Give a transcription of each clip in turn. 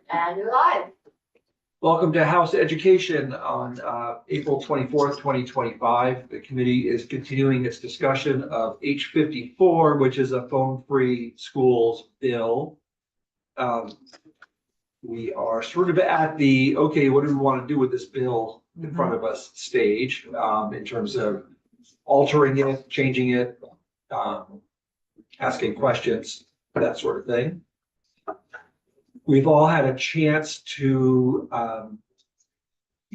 And you're live. Welcome to House Education on April 24th, 2025. The committee is continuing its discussion of H54, which is a phone-free schools bill. We are sort of at the, okay, what do we want to do with this bill in front of us stage in terms of altering it, changing it, asking questions, that sort of thing. We've all had a chance to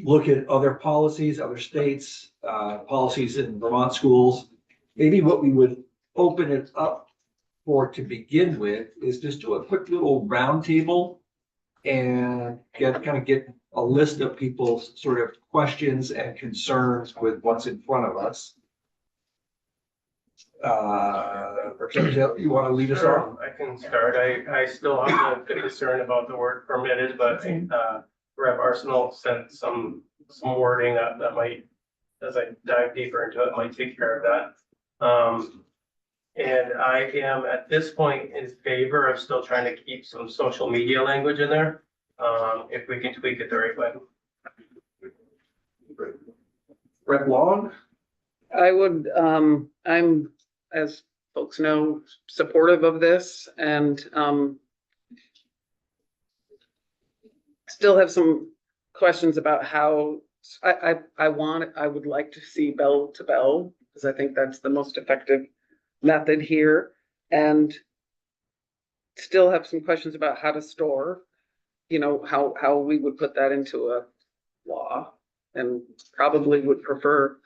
look at other policies, other states, policies in Vermont schools. Maybe what we would open it up for to begin with is just do a quick little roundtable and get a list of people's sort of questions and concerns with what's in front of us. Representative, you want to lead us off? I can start. I still have a concern about the word permitted, but Rep. Arsenal sent some wording that might, as I dive deeper into it, might take care of that. And I am at this point in favor of still trying to keep some social media language in there, if we can tweak it the right way. Rep. Long? I would, I'm, as folks know, supportive of this and still have some questions about how I would like to see bell to bell, because I think that's the most effective method here, and still have some questions about how to store, you know, how we would put that into a law, and probably would prefer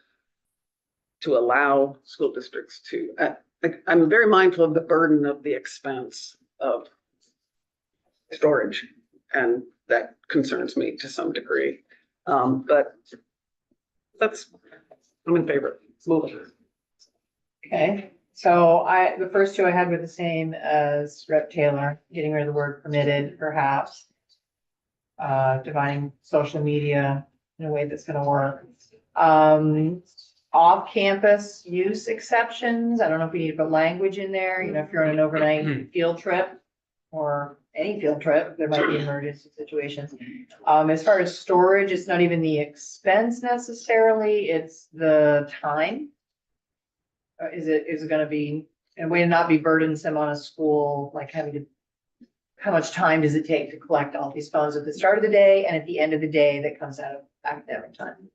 to allow school districts to, I'm very mindful of the burden of the expense of storage, and that concerns me to some degree. But I'm in favor. Move it. Okay, so the first two I had were the same as Rep. Taylor, getting rid of the word permitted, perhaps. Defining social media in a way that's gonna work. Off-campus use exceptions, I don't know if we need to put language in there, you know, if you're on an overnight field trip or any field trip, there might be emergency situations. As far as storage, it's not even the expense necessarily, it's the time. Is it gonna be a way to not be burdensome on a school, like having to, how much time does it take to collect all these phones at the start of the day and at the end of the day that comes out of academic time?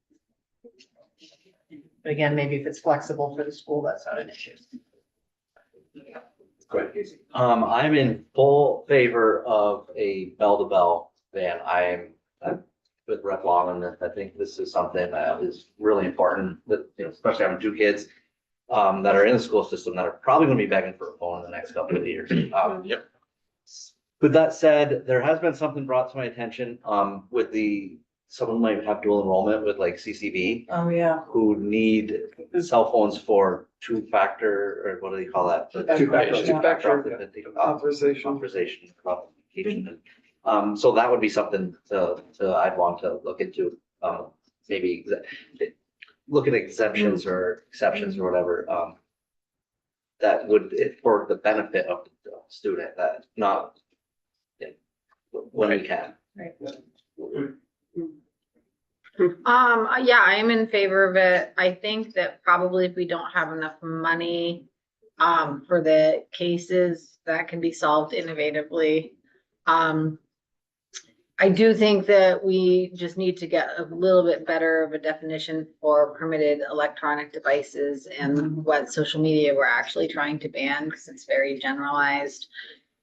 But again, maybe if it's flexible for the school, that's not an issue. Go ahead, Casey. I'm in full favor of a bell-to-bell ban. I'm with Rep. Long on this. I think this is something that is really important, that, you know, especially having two kids that are in the school system that are probably going to be begging for a phone in the next couple of years. Yep. With that said, there has been something brought to my attention with someone might have dual enrollment with like CCV, Oh, yeah. who need cell phones for two-factor, or what do they call that? Two-factor authorization. So that would be something I'd want to look into, maybe look at exemptions or exceptions or whatever, that would, for the benefit of the student, that not, when we can. Right. Yeah, I'm in favor of it. I think that probably if we don't have enough money for the cases, that can be solved innovatively. I do think that we just need to get a little bit better of a definition for permitted electronic devices and what social media we're actually trying to ban, because it's very generalized.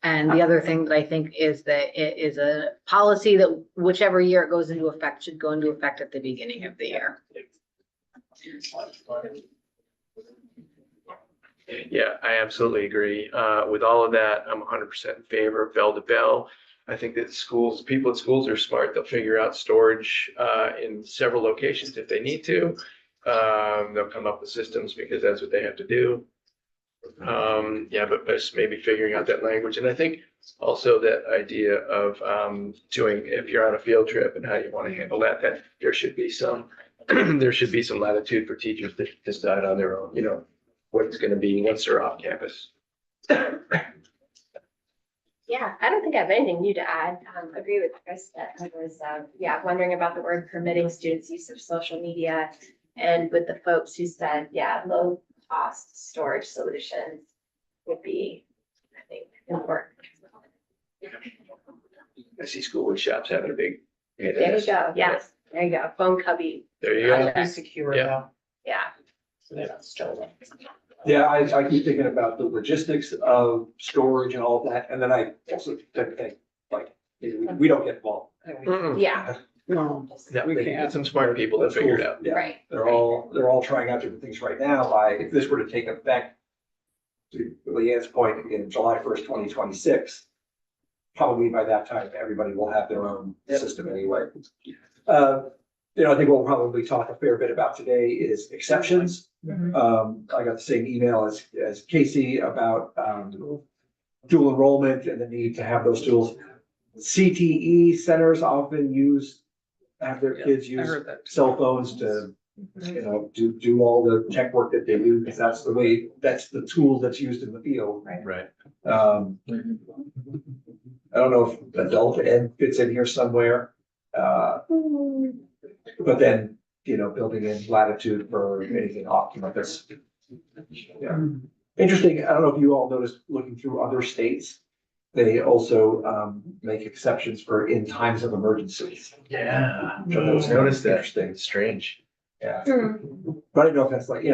And the other thing that I think is that it is a policy that whichever year it goes into effect should go into effect at the beginning of the year. Yeah, I absolutely agree. With all of that, I'm 100% in favor of bell to bell. I think that people at schools are smart. They'll figure out storage in several locations if they need to. They'll come up with systems because that's what they have to do. Yeah, but just maybe figuring out that language. And I think also that idea of doing, if you're on a field trip and how you want to handle that there should be some latitude for teachers to decide on their own, you know, what it's going to be once they're off campus. Yeah, I don't think I have anything new to add. Agree with Chris that I was, wondering about the word permitting students' use of social media. And with the folks who said, low cost storage solutions would be, I think, important. I see school wood shops having a big. There you go. Yes, there you go. Phone cubby. There you go. Be secure Yeah. though. Yeah. So they're not stolen. Yeah, I keep thinking about the logistics of storage and all of that, and then I also think, like, we don't get involved. Mm-mm. Yeah, No, Yeah, we they- can't. get some smart people that figure it out. Yeah, right. they're all trying out different things right now. If this were to take effect, to Leanne's point, in July 1st, 2026, probably by that time, everybody will have their own system anyway. I think we'll probably talk a fair bit about today is exceptions. Mhm. I got the same email as Casey about, dual enrollment and the need to have those tools. CTE centers often have their kids I use heard that. cell phones to, do all the tech work that they do, because that's the tool that's used in the field. Right. I don't know if adult ed fits in here somewhere. But then, building in latitude for anything off campus. Yeah. Interesting, I don't know if you all noticed, looking through other states, they also make exceptions for in times of emergencies. Yeah. So that was Noticed that. interesting, It's strange. yeah. But I don't know if that's like,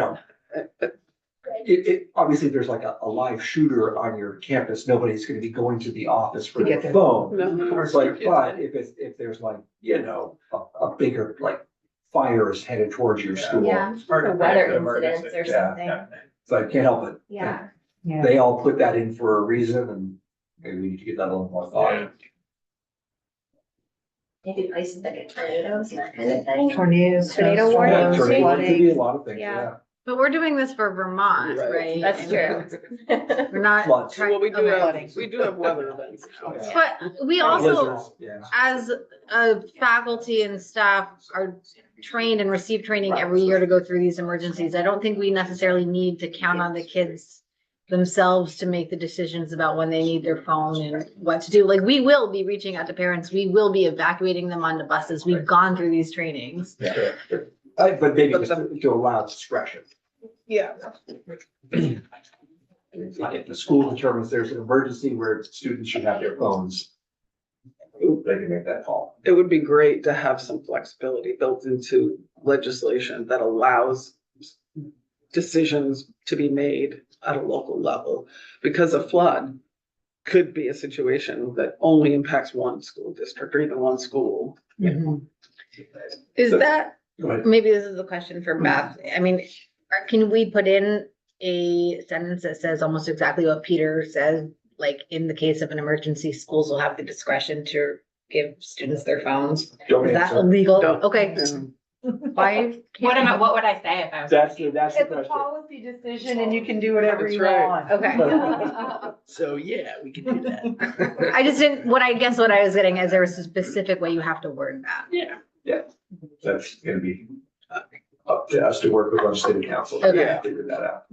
obviously, if there's like a live shooter on your campus, nobody's gonna be going to the office for To their get their phone. No. It's like, but if there's like, a bigger, like, fire is headed towards your school. Yeah. It's Or weather incidents or Yeah. something. like, can't help it. Yeah. Yeah. They all put that in for a reason, and maybe we need to give that a little more Yeah. thought. Maybe places that get tornadoes, that kind of thing. Tornadoes. Tornado snowstorms, warning. Yeah, tornado, it could be a flooding. lot of things, Yeah. yeah. But we're doing this for Vermont, Right. right? That's true. We're not Floods. trying. Well, we do okay. have weather events. But we also, Blizzards, yeah. as a faculty and staff are trained and receive training every year to go through these emergencies. I don't think we necessarily need to count on the kids themselves to make the decisions about when they need their phone and what to do. Like, we will be reaching out to parents. We will be evacuating them onto buses. We've gone through these trainings. Yeah. But maybe just to allow discretion. Yeah. If the school determines there's an emergency where students should have their phones, they can make that call. It would be great to have some flexibility built into legislation that allows decisions to be made at a local level. Because a flood could be a situation that only impacts one school district or even one school. Is that, Go ahead. maybe this is a question for Beth. I mean, can we put in a sentence that says almost exactly what Peter said? Like, in the case of an emergency, schools will have the discretion to give students their phones. Don't Is that answer. illegal? Don't. Okay. Why? can't- What would I say if I was? That's the It's a question. policy decision and you can do whatever That's you right. want. Okay. So, yeah, we can do that. I just didn't, what I was getting is there was a specific way you have to word that. That's gonna be up to us to work with our city council to Okay. figure that out.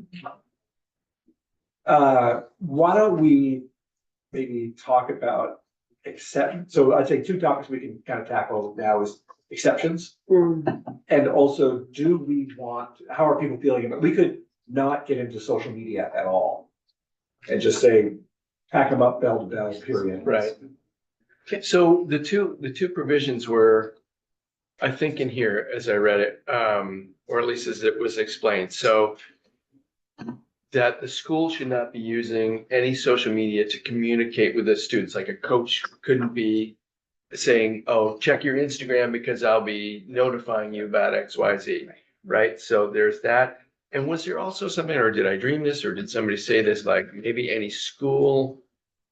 Why don't we maybe talk about so I'd say two topics we can kind of tackle now is exceptions. And also, how are people feeling about, we could not get into social media at all. And just say, pack them up, bell to bell, period. Right. So the two provisions were, I think in here, as I read it, or at least as it was explained, so that the school should not be using any social media to communicate with the students, like a coach couldn't be saying, oh, check your Instagram because I'll be notifying you about X, Y, Z, right? So there's that. And was there also something, or did I dream this, or did somebody say this, like maybe any school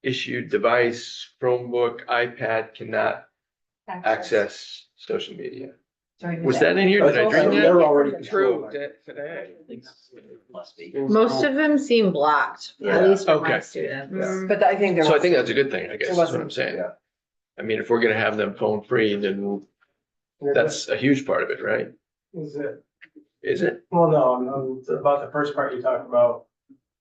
issued device, Chromebook, iPad cannot access social media? Was that in here? Did I dream that? They're already Approved controlled. it today. Must be. Most of them seem blocked, at least for my Okay. students. But I think there was. So I think that's a good thing, I guess, There is what wasn't- I'm saying. Yeah. I mean, if we're gonna have them phone free, then that's a huge part of it, right? Is it? Is it? Well, no, about the first part you talked about,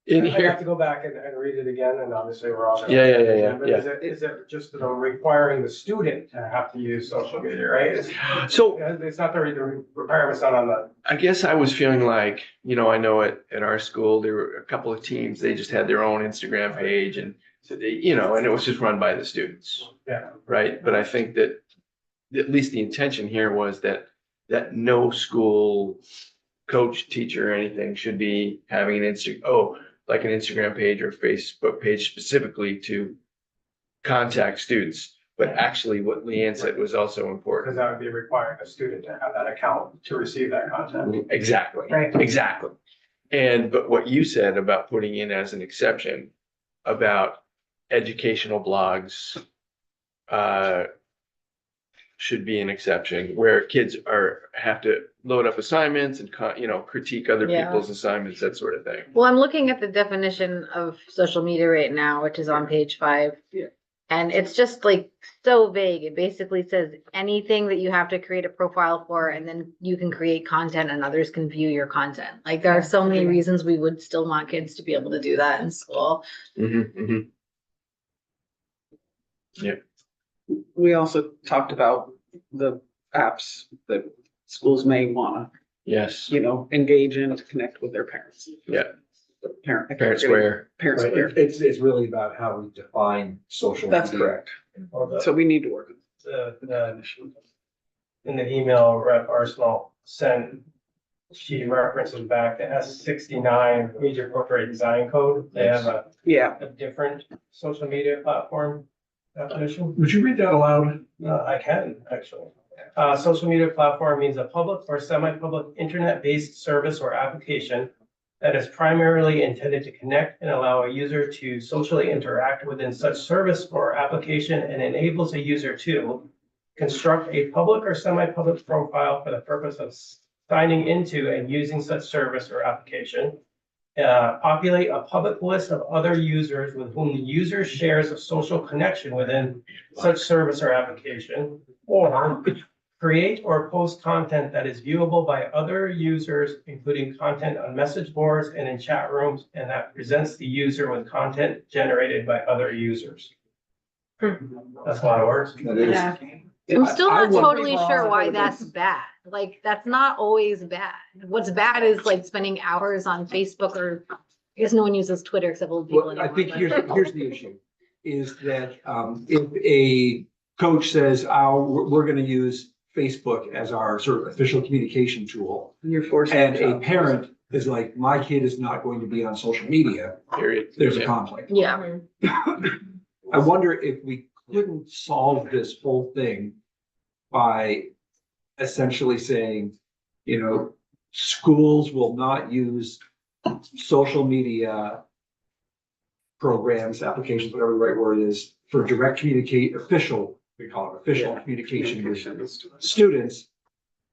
in I'd have here. to go back and read it again, and obviously we're all. Yeah. But is it just requiring the student to have to use social media, right? So It's not the requirement's not on the. I guess I was feeling like, I know at our school, there were a couple of teams, they just had their own Instagram page and so they, and it was just run by the students. Yeah. Right? But I think that at least the intention here was that no school coach, teacher, or anything should be having an like an Instagram page or Facebook page specifically to contact students. But actually what Leanne said was also Because important. that would be requiring a student to have that account to receive that content. Exactly. Right. Exactly. But what you said about putting in as an exception about educational blogs, should be an exception where kids have to load up assignments and critique other Yeah. people's assignments, that sort of thing. Well, I'm looking at the definition of social media right now, which is on page 5. Yeah. And it's just like so vague. It basically says anything that you have to create a profile for, and then you can create content and others can view your content. Like there are so many reasons we would still want kids to be able to do that in school. We also talked about the apps that schools may wanna, Yes. engage in to connect with their parents. Yeah. Parent Square. Parent Right, Square. it's really about how we define social. That's media. correct. Or So we need to work. in the email Rep. Arsenal sent, she references back to S69 Major Corporate Design Code. They have Yeah, a different social media platform definition. Would you read that aloud? I can, actually. Social media platform means a public or semi-public internet-based service or application that is primarily intended to connect and allow a user to socially interact within such service or application and enables a user to construct a public or semi-public profile for the purpose of signing into and using such service or application. Populate a public list of other users with whom the user shares a social connection within such service or application. Or create or post content that is viewable by other users, including content on message boards and in chat rooms, and that presents the user with content generated by other users. That's a lot of words. That is. Yeah. I'm still I not would- totally sure why that's bad. Like, that's not always bad. What's bad is like spending hours on Facebook or, I guess no one uses Twitter except old people Well, I anymore. think but- here's the issue, is that, if a coach says, oh, we're gonna use Facebook as our sort of official communication tool, you're forcing. and a parent is like, my kid is not going to be on social media, Period. there's a Yeah. conflict. Yeah, I wonder if we couldn't solve this whole thing by essentially saying, schools will not use social media programs, applications, whatever the right word is, for direct we call it official communication with students,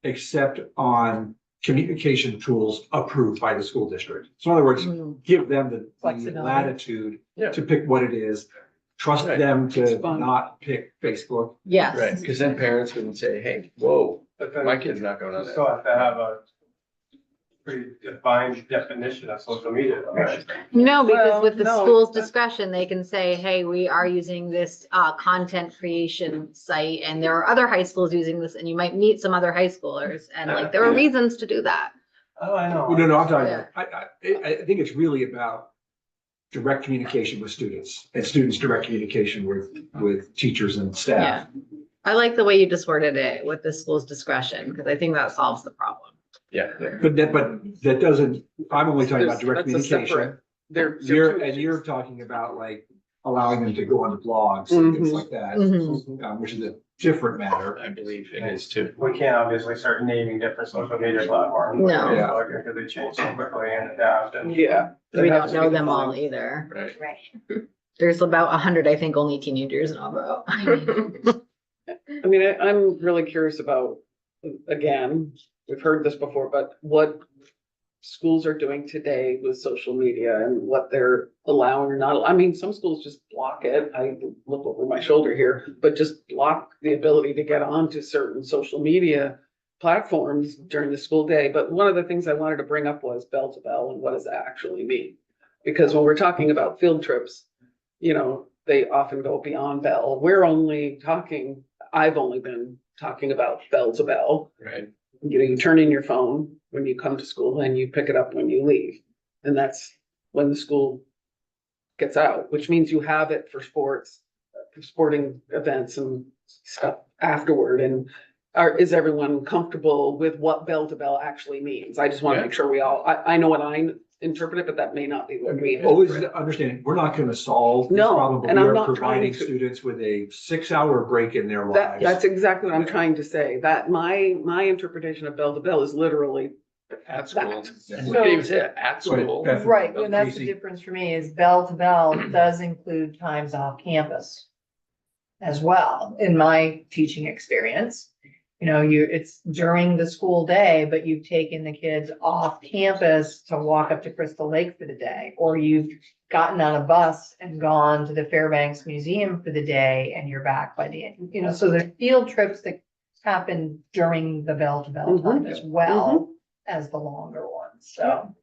except on communication tools approved by the school district. So in other words, Mhm. give them the Flexibility. latitude Yeah. to pick what it is. Trust Right. them to It's fun. not pick Facebook. yes. Right, because then parents wouldn't say, hey, whoa, But then my kid's not going on you still that. have to have a pretty defined definition of social media. Right? No, because Well, with the no, school's that's- discretion, they can say, hey, we are using this content creation site and there are other high schools using this and you might meet some other high schoolers and like there are reasons to do that. Oh, I know. No, I'm talking about, I think it's really about direct communication with students and students' direct communication with teachers and Yeah. staff. I like the way you just worded it with the school's discretion because I think that solves the problem. Yeah. But that doesn't, I'm only talking about direct That's a communication. separate- They're. You're talking about like allowing them to go on blogs and things Mhm. like that, Mhm. which is a different matter. I believe it is too. We can't obviously start naming different social media platforms. like No. Facebook, Because they change so quickly and adapt and. Yeah. We don't know them all either. Right. Right. There's about 100, I think, only teenagers know about. I mean, I'm really curious about, again, we've heard this before, but what schools are doing today with social media and what they're allowing or not. I mean, some schools just block it. I look over my shoulder here, but just block the ability to get onto certain social media platforms during the school day. But one of the things I wanted to bring up was bell to bell and what does that actually mean? Because when we're talking about field trips, they often go beyond Bell. I've only been talking about bell to bell. Right. You turn in your phone when you come to school and you pick it up when you leave. And that's when the school gets out, which means you have it for sports, for sporting events and stuff afterward. And is everyone comfortable with what bell to bell actually means? I just want to Yeah. make sure I know what I interpret it, but that may not be what we. Always interpret. understanding, we're not gonna solve this No, problem, but and we I'm are not trying providing to. students with a 6-hour break in their That's lives. exactly what I'm trying to say, that my interpretation of bell to bell is literally At school. that. We can even say it at school. Beth- Right, and that's the Casey. difference for me is bell to bell does include times off campus as well, in my teaching experience. It's during the school day, but you've taken the kids off campus to walk up to Crystal Lake for the day, or you've gotten on a bus and gone to the Fairbanks Museum for the day and you're back by the end, so there are field trips that happen during the bell to bell time as well as the longer ones, so.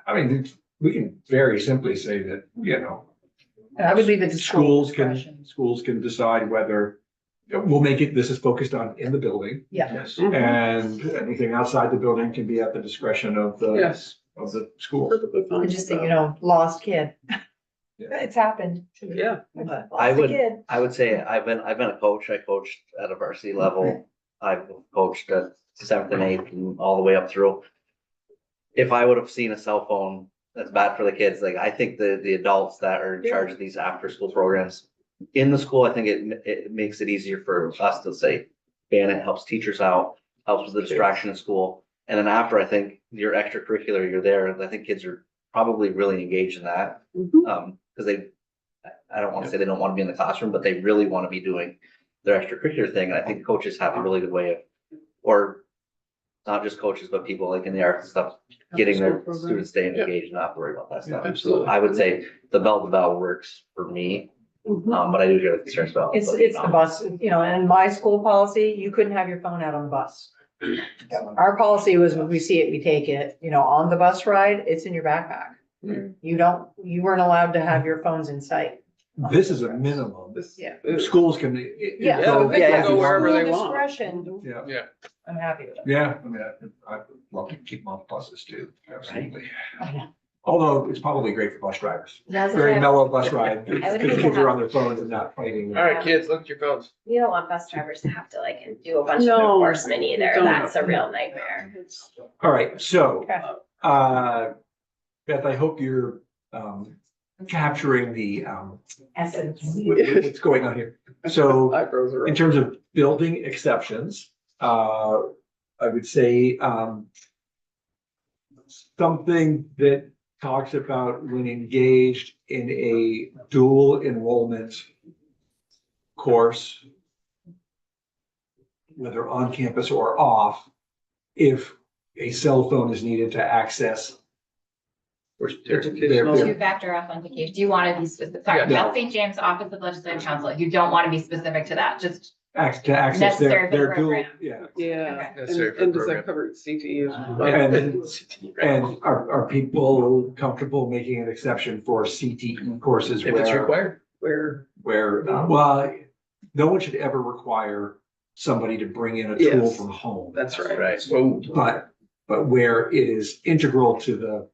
I mean, we can very simply say that, And I would leave it to school schools can decide whether, we'll make it, this is focused on in the building. Yeah, Yes. And anything outside the building can be at the discretion of the Yes. school. Perfectly fine. and just think, lost kid. Yeah. It's happened. Yeah. Lost I a would- kid. I would say I've been a coach. I coached at a varsity level. I've coached at 7th and 8th and all the way up through. If I would have seen a cell phone, that's bad for the kids. Like, I think the adults that are in charge of these after school programs in the school, I think it makes it easier for us to say, ban it, helps teachers out, helps with the distraction in school. And then after, I think your extracurricular, you're there, and I think kids are probably really engaged in that. Mhm. Because I don't want to say they don't want to be in the classroom, but they really want to be doing their extracurricular thing. And I think coaches have a really good way of, or not just coaches, but people like in the arts and stuff, getting their After-school program. students staying Yeah. engaged and not to worry about that stuff. Absolutely. I would say the bell to bell works for me, but I do hear the concerns about. It's the bus, and my school policy, you couldn't have your phone out on the bus. Our policy was when we see it, we take it, on the bus ride, it's in your backpack. You weren't allowed to have your phones in sight. This is a minimum. Yeah. Schools can. Yeah. Yeah, so they if can it's go wherever they school want. discretion, Yeah, Yeah. I'm happy with it. yeah, I mean, I'd love to keep them off buses too, absolutely. I know. Although it's probably great for bus drivers. That's Very what I- mellow bus ride, I would because think kids to are have- on their phones and not fighting. All right, kids, look at your phones. You don't want bus drivers to have to do a bunch of No, enforcement either. don't. That's a real nightmare. All right, so, Okay. Beth, I hope you're, capturing the, Essence. what's going on here. So, Eyebrows are in up. terms of building exceptions, I would say, something that talks about when engaged in a dual enrollment course, whether on campus or off, if a cell phone is needed to access Educational. their- Two-factor authentication. Do you want to be specific? Yeah. Sorry, that's St. James Office of Legislative Counsel. You don't want to be specific to that, just to access Necessary their, for the their dual, program. yeah. Yeah, Okay. and, Necessary for and the does that program. cover CTE as well? And are people comfortable making an exception for CTE courses If it's where, required. well, no one should ever require somebody to bring in a tool Yes. from home. That's right. Right. Oh, But where it is integral to the,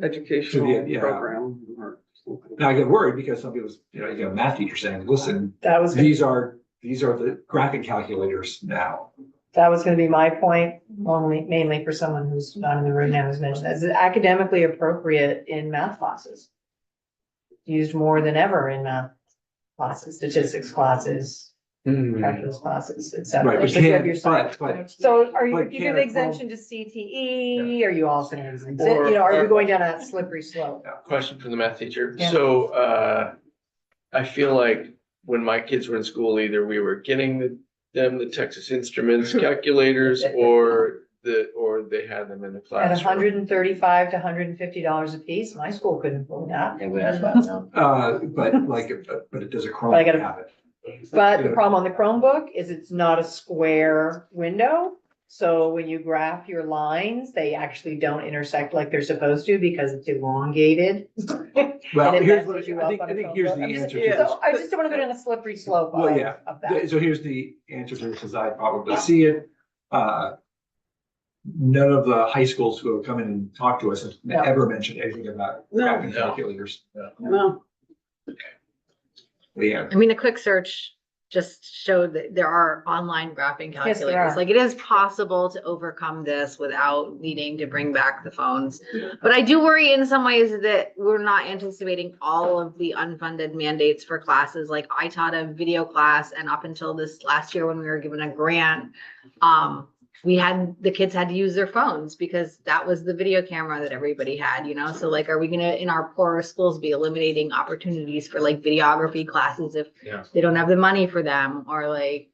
Educational yeah. program. or something. now I get worried because some people, you got a math teacher saying, listen, That was, these are the graphing calculators now. that was gonna be my point, mainly for someone who's not in the room now, who's mentioned that. Is it academically appropriate in math classes? Used more than ever in math classes, statistics classes, calculus classes, et cetera. Right, but Especially if you're can't, science. but So are you, but if you can give it exemption to CTE, are you also gonna, Or- are we going down that slippery slope? question from the math teacher. Yeah. So, I feel like when my kids were in school, either we were getting them the Texas Instruments calculators or they had them in the At classroom. $135 to $150 a piece, my school couldn't afford that. Yeah, we have that now. but it does a Chrome But I gotta- have it. But the problem on the Chromebook is it's not a square window. So when you graph your lines, they actually don't intersect like they're supposed to because it's elongated. Well, And it here's what, messes you I up think, on I a think phone here's book. the I'm just- answer to this. So I just don't wanna go down a slippery slope Well, yeah. of that. So here's the answer to this, as I probably see it. None of the high schools who have come in and talked to us have No. ever mentioned anything about No. graphing No. calculators. No, Yeah, I mean, a quick search just showed that there are online graphing Yes, there calculators. are. Like it is possible to overcome this without needing to bring back the phones. But I do worry in some ways that we're not anticipating all of the unfunded mandates for classes. Like I taught a video class and up until this last year when we were given a grant, the kids had to use their phones because that was the video camera that everybody had, you know? So like, are we gonna, in our poorer schools, be eliminating opportunities for like videography classes if Yeah. they don't have the money for them or like,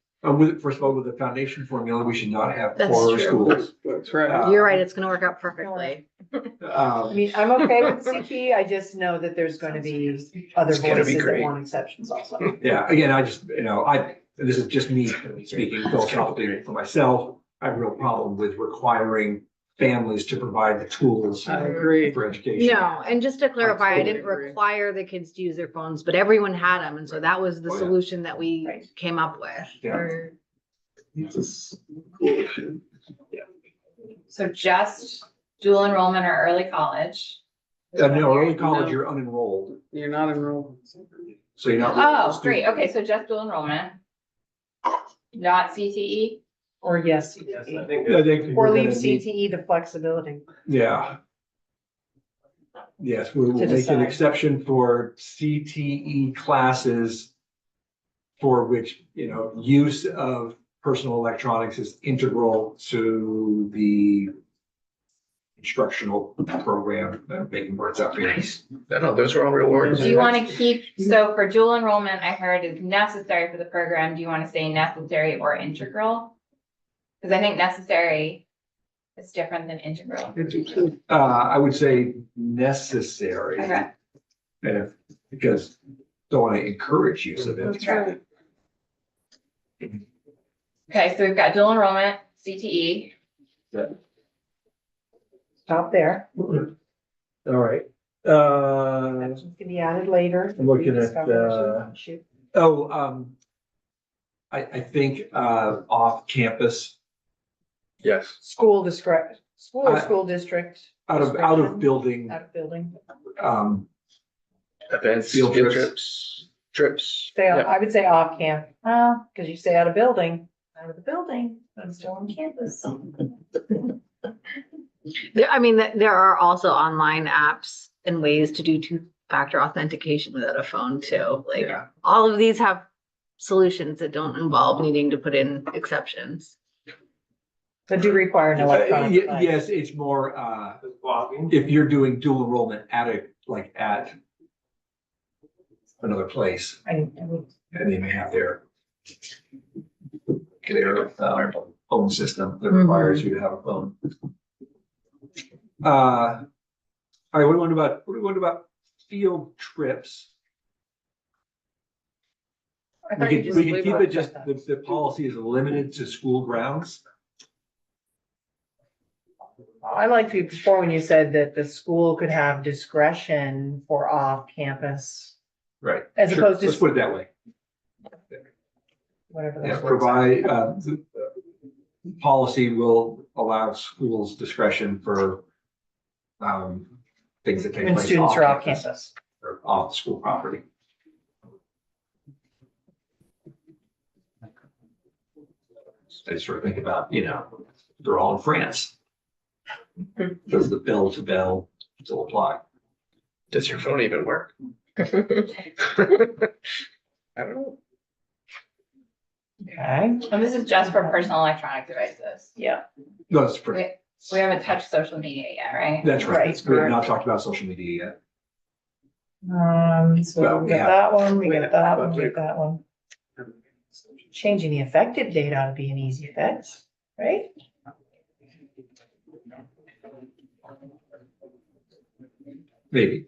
first of all, with the foundation formula, we should not have That's poorer true. schools. that's right. you're right, it's gonna work out perfectly. I mean, I'm okay with CT, I just know that there's gonna be other It's gonna be voices that great. want exceptions also. Yeah, again, I just, this is just me speaking philosophically for myself. I have a real problem with requiring families to provide the tools I agree. for education. No, and just to clarify, I didn't totally agree. require the kids to use their phones, but everyone had them. And so that was the Oh, yeah. solution that we Right. came up with. Yeah. So just dual enrollment or early college. No, early college, No. you're unenrolled, You're not enrolled. so you're not. Oh, great. Okay, so just dual enrollment. Not CTE. Or yes, Yes, I CTE. think. I think Or we're leave gonna need- CTE the flexibility. Yeah. Yes, we will To make an decide. exception for CTE classes for which, use of personal electronics is integral to the instructional program, making words up here. No, those are all real words. Do you want to keep, so for dual enrollment, I heard is necessary for the program. Do you want to say necessary or integral? Because I think necessary is different than integral. I would say necessary. Okay. Because don't want to encourage use of it. That's right. Okay, so we've got dual enrollment, CTE. Stop there. All right. That can be added later. I'm looking at, Shoot. I think, off-campus, Yes. School discretion, school or I- school district. out of discretion, building, Out of building. Events, Field field trips. trips. Say, Yeah. I would say off camp, because you say out of building, out of the building, but I'm still on campus. There are also online apps and ways to do two-factor authentication without a phone too. Like yeah. all of these have solutions that don't involve needing to put in exceptions. But do require an electronic. device. Yes, it's more, Blogging. if you're doing dual enrollment at another place, I would- and they may have their phone system that requires you to have a phone. All right, what do we want about field trips? I We thought you can, just we can leave keep it it just, like the, that. the policy is limited to school grounds. I liked you before when you said that the school could have discretion for off campus, Right. As Sure, opposed to- let's put it that way. whatever Yeah, those words are. provide, the policy will allow schools discretion for, things that take When place students are off campus campus. or off school property. I sort of think about, they're all in France. Does the bell to bell still apply? Does your phone even work? I don't know. Okay, And this is just for personal electronic devices. yeah. No, that's for, We haven't touched social media yet, right? that's right. Right. We have not talked about social media yet. So Well, we we got have- that one, we we got have- that one, we got that one. Changing the effective date ought to be an easy fix, right? Maybe.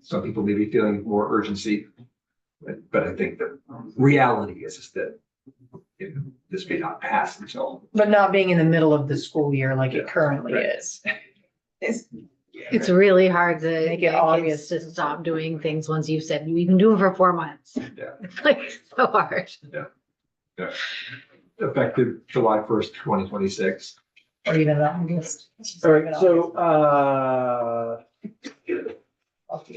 Some people may be feeling more urgency, but I think the reality is that this may not pass until. But not being in the middle of the school year like it currently is. It's really hard to Make it get obvious. kids to stop doing things once you've said you can do them for 4 months. Yeah. It's like so hard. Effective July 1st, 2026. Or even August. All right, so,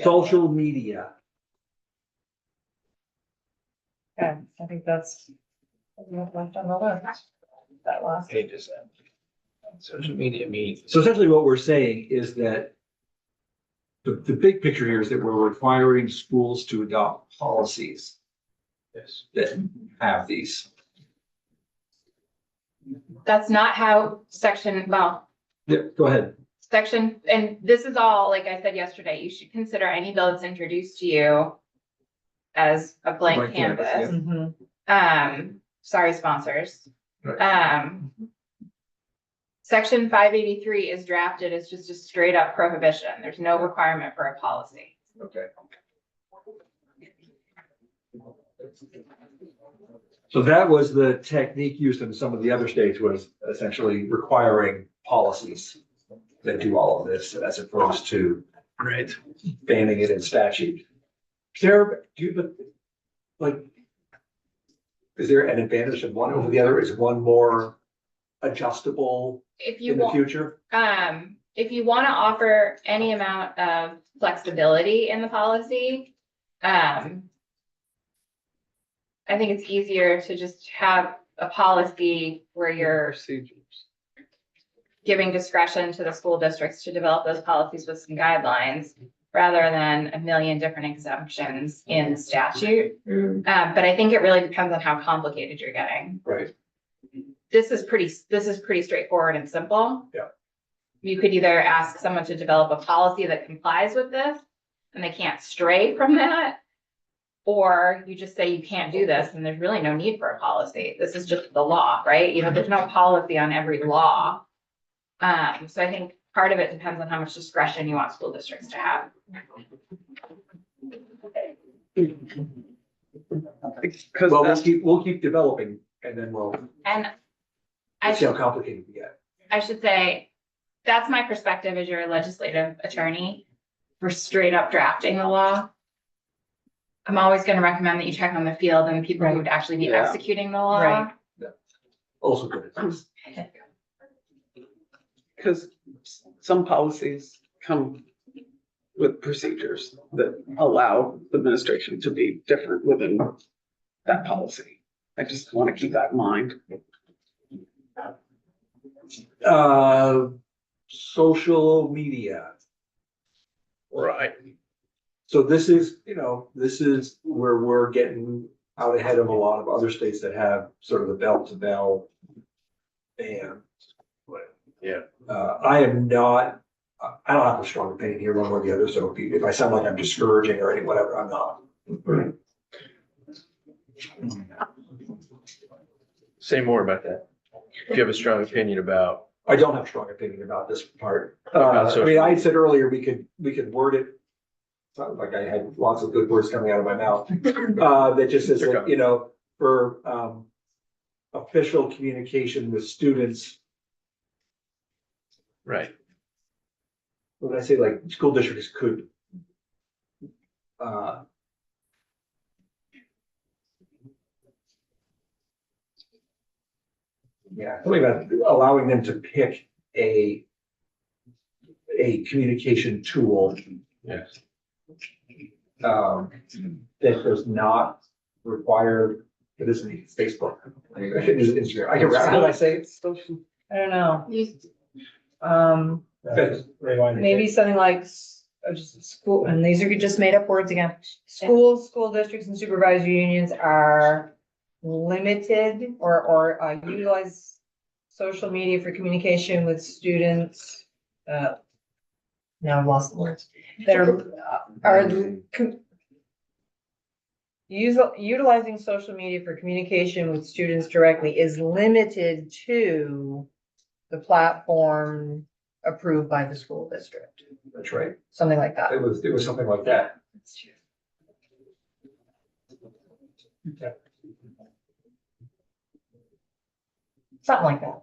social media. Okay, I think that's what we have left on the list. That last. Pages. Social media means. So essentially what we're saying is that the big picture here is that we're requiring schools to adopt policies Yes. that have these. That's not how Yeah, go ahead. section, and this is all, like I said yesterday, you should consider any bill that's introduced to you as a blank Blank canvas, canvas. Sorry, sponsors. Right. Section 583 is drafted as just a straight up prohibition. There's no requirement for a policy. Okay. So that was the technique used in some of the other states, was essentially requiring policies that do all of this as opposed to Right. banning it in statute. Sarah, is there an advantage of one over the other? Is one more adjustable If you in the want, future? if you want to offer any amount of flexibility in the policy, I think it's easier to just have a policy where you're Procedures. giving discretion to the school districts to develop those policies with some guidelines rather than a million different exemptions in statute. But I think it really depends on how complicated you're getting. Right. This is pretty straightforward and simple. Yeah. You could either ask someone to develop a policy that complies with this and they can't stray from that. Or you just say you can't do this and there's really no need for a policy. This is just the law, right? You know, there's no policy on every law. So I think part of it depends on how much discretion you want school districts to have. Because Well, that's, we'll keep developing and then we'll And I see how should, complicated we get. I should say, that's my perspective as your legislative attorney for straight up drafting the law. I'm always gonna recommend that you check on the field and the people who would actually be Yeah. executing the law. Right. Also good advice. because some policies come with procedures that allow the administration to be different within that policy. I just want to keep that in mind. Social media. Right. So this is, this is where we're getting out ahead of a lot of other states that have sort of the bell to bell ban. Yeah. I don't have a strong opinion here one way or the other, so if I sound like I'm discouraging or any, whatever, I'm not. Say more about that. If you have a strong opinion about. I don't have a strong opinion about this part. About I social mean, I said earlier, we could word it. Sounds like I had lots of good words coming out of my mouth. That just says that, for, official communication with students, Right. when I say like school districts could. Yeah, something about allowing them to pick a communication tool. Yes. That does not require, it isn't Facebook. I should use Instagram. I can, how did I say it? I don't know. Okay. Maybe something like just school, and these are just made up words again. Schools, school districts and supervisory unions are limited or utilize social media for communication with students. Now I've lost the words. That utilizing social media for communication with students directly is limited to the platform approved by the school district, That's right. something like that. It was something like that. something like that.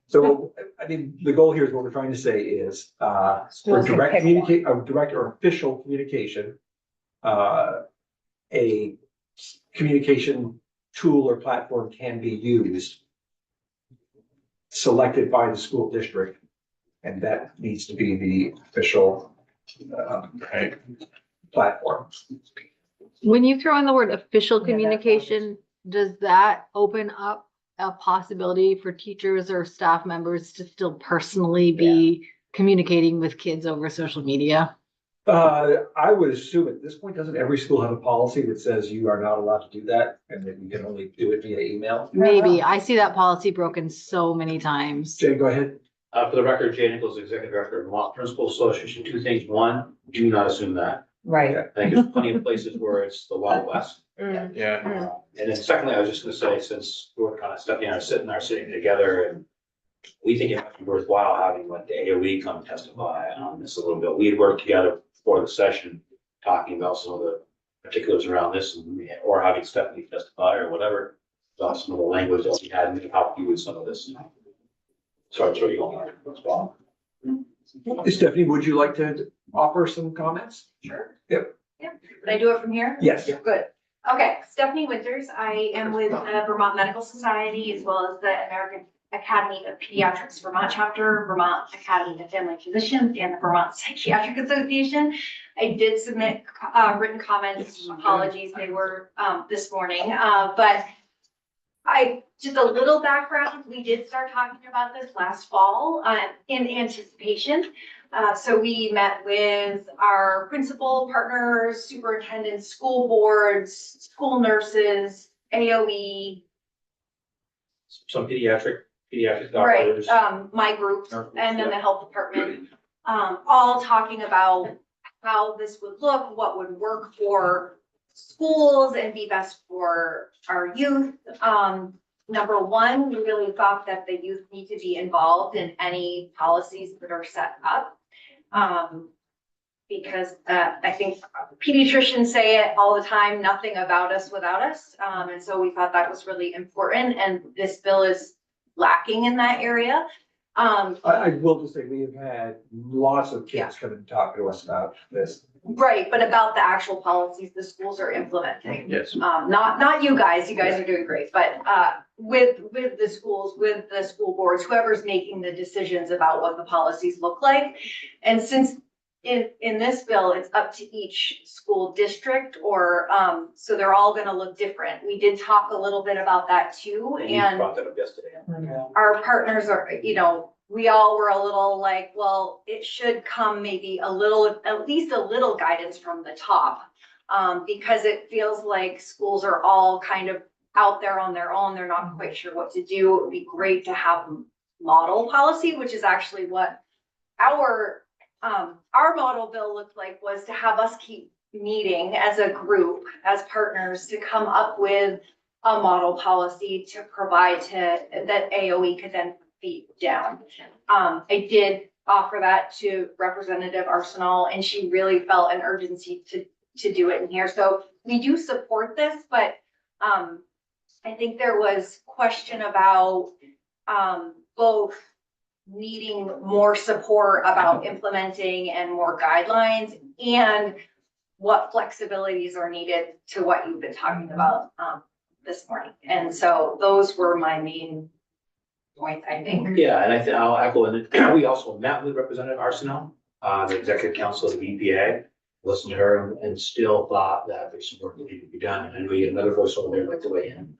So, I mean, the goal here is what we're trying to say is, for Schools can direct pick communicate, direct or official communication, a communication tool or platform can be used, selected by the school district, and that needs to be the official, platform. When you throw in the word official Yeah, that communication, does that open up a possibility for teachers or staff members to still personally be communicating with kids over social media? I would assume at this point, doesn't every school have a policy that says you are not allowed to do that, and that you can only do it via email? Maybe. I see that policy broken so many times. Jay, go ahead. For the record, Jay Nichols, Executive Director of Vermont Principal Association, two things. One, do not assume that. Right. I think there's plenty of places where it's the Wild West. Yeah. And then secondly, I was just gonna say, since we're kind of Stephanie and I are sitting together, and we think it might be worthwhile having like the AOE come testify on this a little bit. We had worked together before the session, talking about some of the particulars around this, or having Stephanie testify or whatever, about some of the language that we had and help you with some of this. Sorry, I'm sure you don't want to as well. Stephanie, would you like to offer some comments? Sure. Yep. Yep. Would I do it from here? Yes. Good. Okay, Stephanie Winters. I am with Vermont Medical Society as well as the American Academy of Pediatrics Vermont chapter, Vermont Academy of Family Physicians, and the Vermont Psychiatric Association. I did submit written comments. Apologies, they were this morning, but just a little background. We did start talking about this last fall in anticipation. So we met with our principal partners, superintendents, school boards, school nurses, AOE. Some pediatric Right, doctors. my group, Our groups, and then yeah. the health department, all talking about how this would look, what would work for schools and be best for our youth. Number one, we really thought that the youth need to be involved in any policies that are set up. Because I think pediatricians say it all the time, nothing about us without us. And so we thought that was really important, and this bill is lacking in that area. I will just say, we have had lots of kids come and talk to us about this. Right, but about the actual policies the schools are implementing. Yes. Not you guys are doing great, but with the schools, with the school boards, whoever's making the decisions about what the policies look like. And since in this bill, it's up to each school district, or so they're all gonna look different. We did talk a little bit about that too, And you and brought that up yesterday. our partners are, we all were a little like, well, it should come maybe at least a little guidance from the top. Because it feels like schools are all kind of out there on their own. They're not quite sure what to do. It would be great to have model policy, which is actually what our model bill looked like, was to have us keep meeting as a group, as partners, to come up with a model policy to provide that AOE could then feed down. I did offer that to Representative Arsenal, and she really felt an urgency to do it in here. So we do support this, but I think there was question about both needing more support about implementing and more guidelines, and what flexibilities are needed to what you've been talking about this morning. And so those were my main points, I think. Yeah, and I'll echo, and we also met with Representative Arsenal, the Executive Council of the EPA, listened to her, and still thought that there's some work that needed to be done. And we get another voice over there, like to weigh in.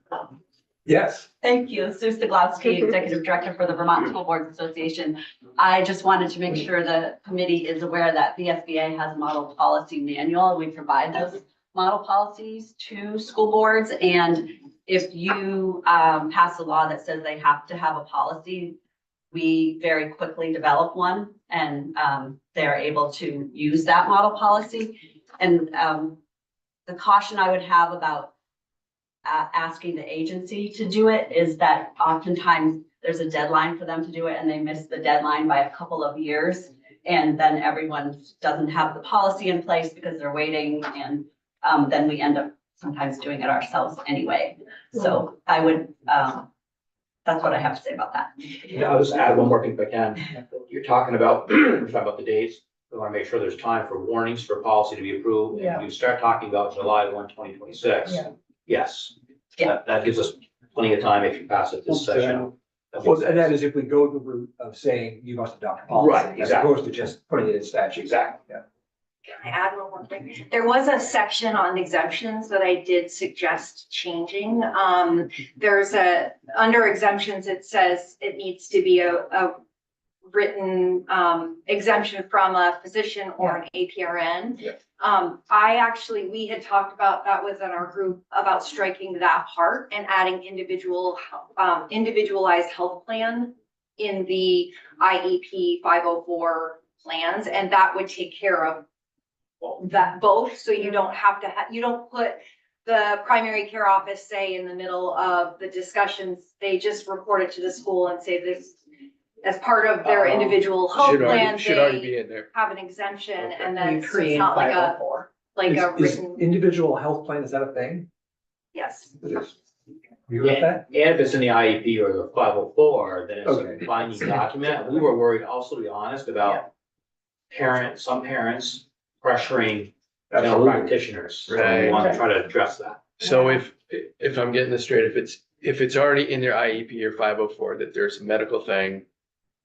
Yes. Thank you. Sue Staglowski, Executive Director for the Vermont School Boards Association. I just wanted to make sure the committee is aware that VSBA has a model policy manual. We provide those model policies to school boards. And if you pass a law that says they have to have a policy, we very quickly develop one, and they're able to use that model policy. And the caution I would have about asking the agency to do it is that oftentimes there's a deadline for them to do it, and they miss the deadline by a couple of years. And then everyone doesn't have the policy in place because they're waiting, and then we end up sometimes doing it ourselves anyway. So I would That's what I have to say about that. Yeah, I'll just add one more thing if I can. You're talking about, we're talking about the dates. We want to make sure there's time for warnings for policy to be approved. Yeah. And you start talking about July 1, 2026. Yeah. Yes. Yeah. That gives us plenty of time if you pass it this session. Well, and that is if we go the route of saying you must adopt a policy. Right, As exactly. opposed to just putting it in statute. Exactly. Yeah. Can I add one more thing? There was a section on exemptions that I did suggest changing. There's under exemptions, it says it needs to be a written, exemption from a physician or an APRN. Yeah. We had talked about, that was in our group, about striking that part and adding individualized health plan in the IEP 504 plans, and that would take care of that both, so you don't have to you don't put the primary care office, say, in the middle of the discussions. They just report it to the school and say this as part of their individual health plan, Should already they be in there. have an exemption, and You then so it's create not like a 504. Is written, individual health plan, is that a thing? yes. It is. You with that? And if it's in the IEP or the 504, then it's Okay. a binding document. We were worried also, to be honest, about some parents pressuring general Absolutely. practitioners. So we Right. want to try to address that. So if I'm getting this straight, if it's already in their IEP or 504 that there's a medical thing,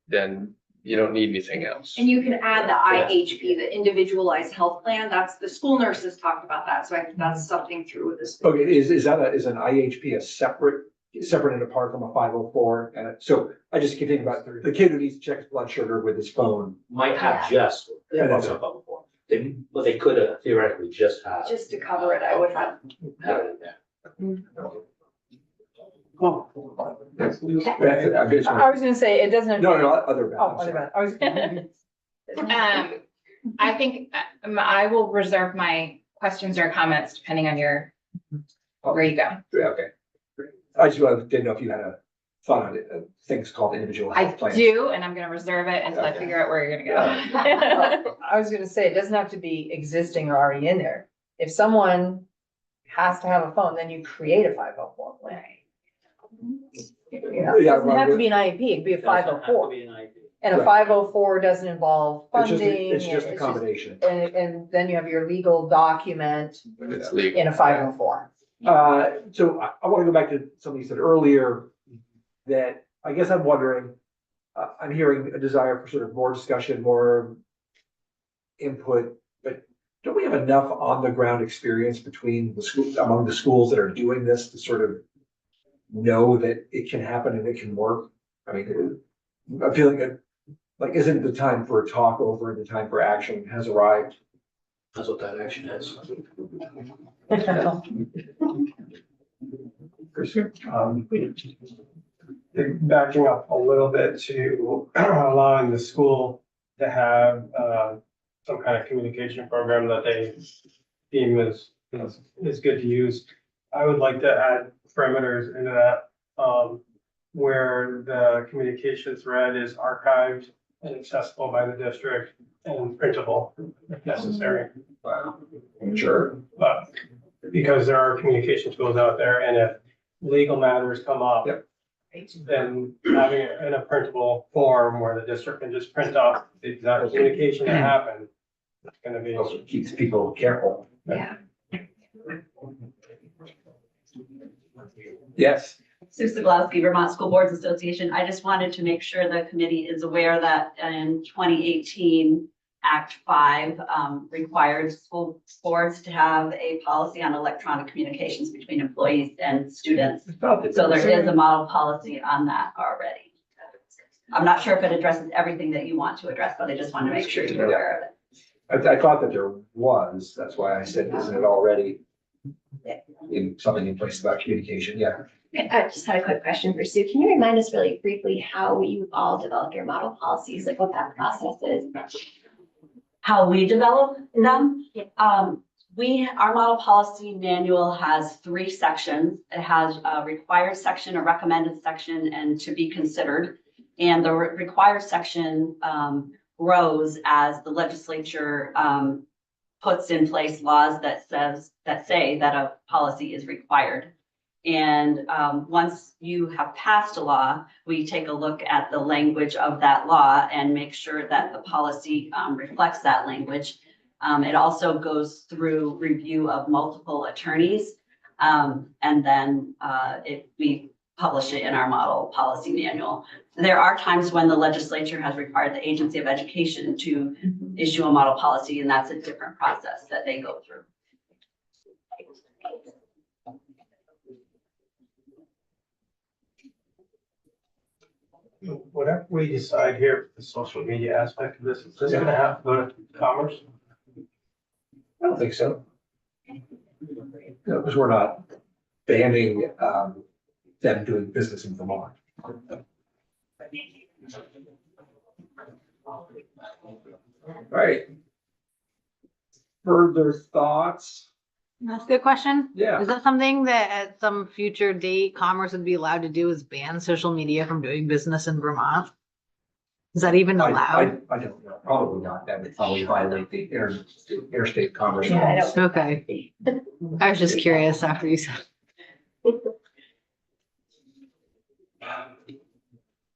then you don't need anything else. And you can add the IHP, the individualized health plan. That's, the school nurses talked about that, so I think that's something through with this. Okay, is an IHP a separate and apart from a 504? And so I just keep thinking about the kid who needs to check his blood sugar with his phone. Might have just, Yeah, that's it. but they could have theoretically just have. Just to cover it, I would have. Have it in there. I was gonna say, it doesn't. No, other. Oh, other bad. I was. I think I will reserve my questions or comments depending on where you go. Yeah, okay. I just didn't know if you had a thought on it, things called individual I health plans. do, and I'm gonna reserve it until I Okay. figure out where you're gonna go. I was gonna say, it doesn't have to be existing or already in there. If someone has to have a phone, then you create a 504 plan. You know, it Yeah, doesn't have to be an IEP, it could be a Doesn't have to 504. be an IEP. And a Right. 504 doesn't involve It's just, funding. it's just a it's combination. And then you have your legal document It's legal. in a 504. So I want to go back to something you said earlier, that I guess I'm wondering, I'm hearing a desire for sort of more discussion, more input, but don't we have enough on the ground experience among the schools that are doing this to sort of know that it can happen and it can work? I mean, I'm feeling that, like, isn't the time for a talk over, the time for action has arrived? That's what that action is. Backing up a little bit to allowing the school to have some kind of communication program that they deem is good to use. I would like to add parameters into that, where the communication thread is archived and accessible by the district and printable if necessary. Sure. But because there are communication tools out there, and if legal matters come up, Yep. then having it in a printable form where the district can just print off the exact communication that happened, it's gonna be. Also keeps people careful. Yeah. Yes. Sue Siglowski, Vermont School Boards Association. I just wanted to make sure the committee is aware that in 2018, Act 5 required school boards to have a policy on electronic communications between employees and students. So there is a model policy on that already. I'm not sure if it addresses everything that you want to address, but I just want to make sure you're aware of it. I thought that there was, that's why I said, isn't it already something in place about communication? Yeah. I just had a quick question for Sue. Can you remind us really briefly how you all develop your model policies, like what that process is? How we develop them? Our model policy manual has 3 sections. It has a required section, a recommended section, and to be considered. And the required section grows as the legislature puts in place laws that say that a policy is required. And once you have passed a law, we take a look at the language of that law and make sure that the policy reflects that language. It also goes through review of multiple attorneys. And then we publish it in our model policy manual. There are times when the legislature has required the Agency of Education to issue a model policy, and that's a different process that they go through. Whatever we decide here, the social media aspect of this, is this gonna have to go to commerce? I don't think so. No, because we're not banning, them doing business in Vermont. All right. Further thoughts? That's a good question. Yeah. Is that something that at some future date, Commerce would be allowed to do, is ban social media from doing business in Vermont? Is that even allowed? I don't know, probably not. That would probably violate the interstate commerce Yeah, I laws. Okay. I was just curious after you said.